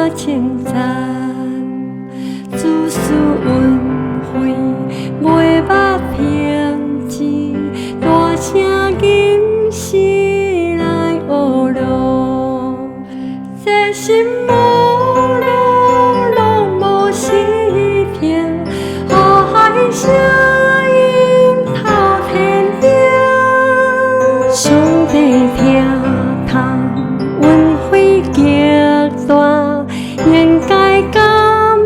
我称赞。自私运费，袂捌凭钱，大声吟诗来学路，这心无路，路无丝片，呼喊声音透天边。上帝听痛，运费极大，应该感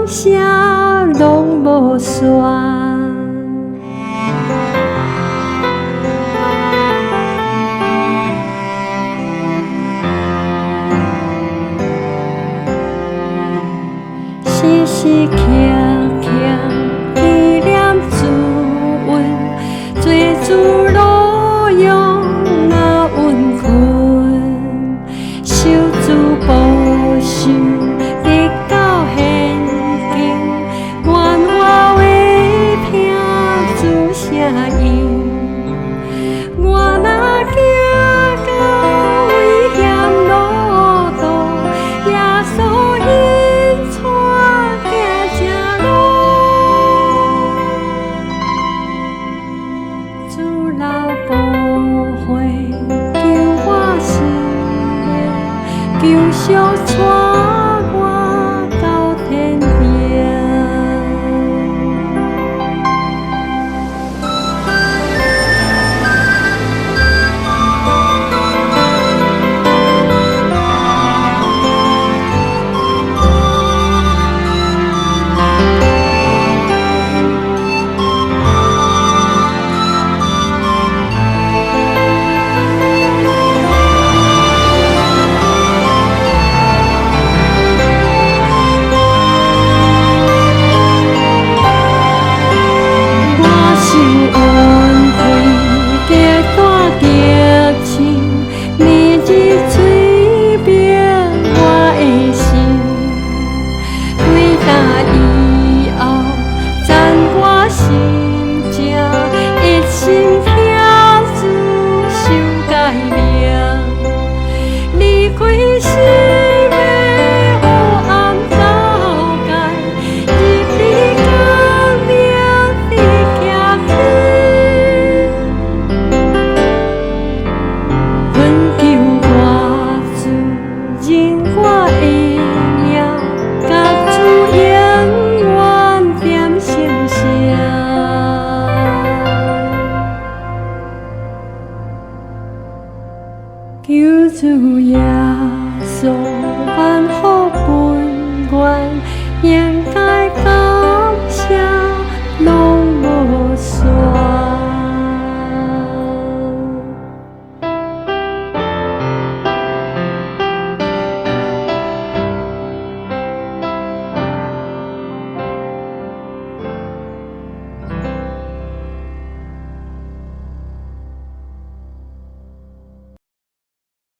谢，拢无煞。时时刻刻纪念自运，做主路用那运困，受主保守，直到现今。愿我为听主声音，我若行到危险路途，耶稣引带行正路。主老保惠，救我性命，救赎带我到天边。求主耶稣万福本愿，应该